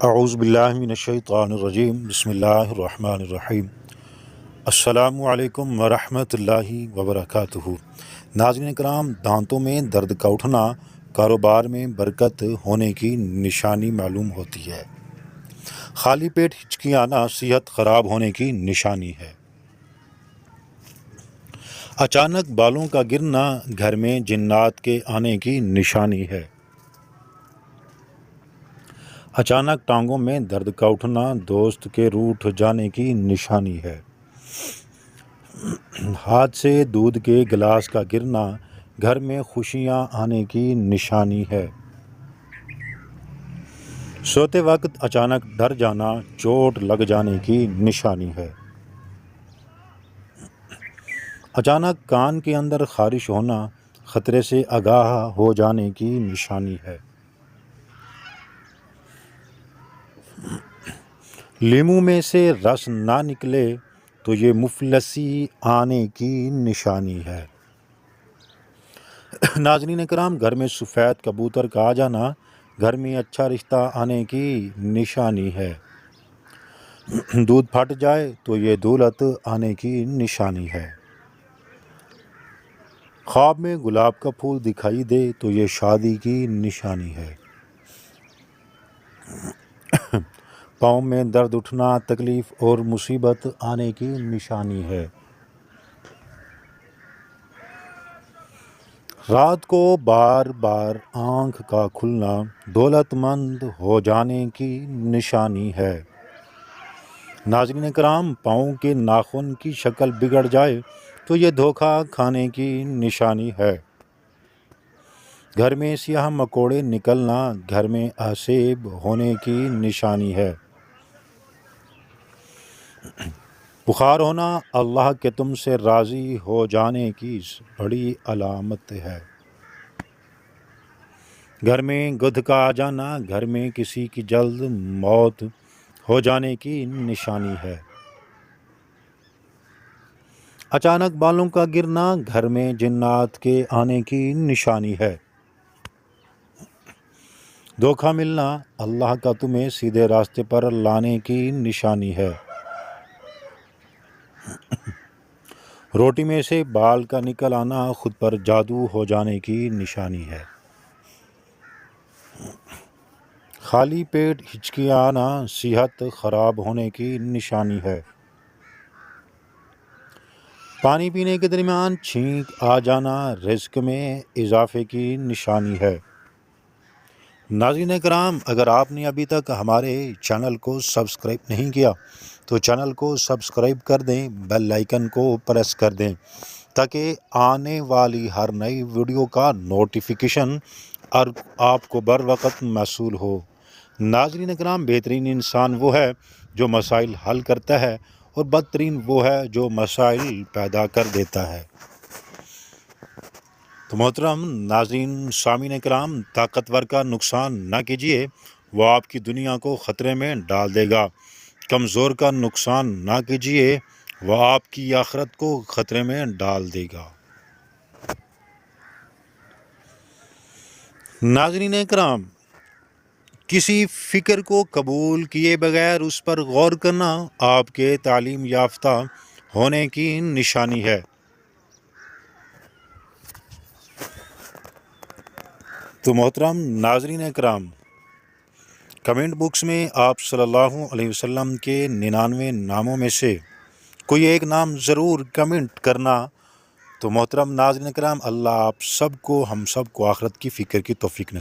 اعوذ باللہ من الشیطان الرجیم بسم اللہ الرحمن الرحیم السلام علیکم ورحمۃ اللہ وبرکاتہ۔ ناظرین کرام، دانتوں میں درد کا اٹھنا کاروبار میں برکت ہونے کی نشانی معلوم ہوتی ہے۔ خالی پیٹ ہچکی آنا صحت خراب ہونے کی نشانی ہے۔ اچانک بالوں کا گرنا گھر میں جنات کے آنے کی نشانی ہے۔ اچانک ٹانگوں میں درد کا اٹھنا دوست کے روٹھ جانے کی نشانی ہے۔ ہاتھ سے دودھ کے گلاس کا گرنا گھر میں خوشیاں آنے کی نشانی ہے۔ سوتے وقت اچانک ڈر جانا چوٹ لگ جانے کی نشانی ہے۔ اچانک کان کے اندر خارش ہونا خطرے سے آگاہ ہو جانے کی نشانی ہے۔ لیموں میں سے رس نہ نکلے تو یہ مفلسی آنے کی نشانی ہے۔ ناظرین کرام، گھر میں سفید کبوتر کا آ جانا گھر میں اچھا رشتہ آنے کی نشانی ہے۔ دودھ پھٹ جائے تو یہ دولت آنے کی نشانی ہے۔ خواب میں گلاب کا پھول دکھائی دے تو یہ شادی کی نشانی ہے۔ پاؤں میں درد اٹھنا تکلیف اور مصیبت آنے کی نشانی ہے۔ رات کو بار بار آنکھ کا کھلنا دولت مند ہو جانے کی نشانی ہے۔ ناظرین کرام، پاؤں کے ناخن کی شکل بگڑ جائے تو یہ دھوکہ کھانے کی نشانی ہے۔ گھر میں سیاہ مکوڑے نکلنا گھر میں آسیب ہونے کی نشانی ہے۔ بخار ہونا اللہ کے تم سے راضی ہو جانے کی بڑی علامت ہے۔ گھر میں گدھ کا آ جانا گھر میں کسی کی جلد موت ہو جانے کی نشانی ہے۔ اچانک بالوں کا گرنا گھر میں جنات کے آنے کی نشانی ہے۔ دھوکہ ملنا اللہ کا تمہیں سیدھے راستے پر لانے کی نشانی ہے۔ روٹی میں سے بال کا نکل آنا خود پر جادو ہو جانے کی نشانی ہے۔ خالی پیٹ ہچکی آنا صحت خراب ہونے کی نشانی ہے۔ پانی پینے کے درمیان چھینک آ جانا رزق میں اضافے کی نشانی ہے۔ ناظرین کرام، اگر آپ نے ابھی تک ہمارے چینل کو سبسکرائب نہیں کیا تو چینل کو سبسکرائب کر دیں، بیل آئیکن کو پریس کر دیں تاکہ آنے والی ہر نئی ویڈیو کا نوٹیفیکیشن آپ کو بر وقت موصول ہو۔ ناظرین کرام، بہترین انسان وہ ہے جو مسائل حل کرتا ہے اور بدترین وہ ہے جو مسائل پیدا کر دیتا ہے۔ تو محترم ناظرین سامعین کرام، طاقتور کا نقصان نہ کیجیے، وہ آپ کی دنیا کو خطرے میں ڈال دے گا۔ کمزور کا نقصان نہ کیجیے، وہ آپ کی آخرت کو خطرے میں ڈال دے گا۔ ناظرین کرام، کسی فکر کو قبول کیے بغیر اس پر غور کرنا آپ کے تعلیم یافتہ ہونے کی نشانی ہے۔ تو محترم ناظرین کرام، کمنٹ باکس میں آپ صلی اللہ علیہ وسلم کے 99 ناموں میں سے کوئی ایک نام ضرور کمنٹ کرنا۔ تو محترم ناظرین کرام، اللہ آپ سب کو، ہم سب کو آخرت کی فکر کی توفیق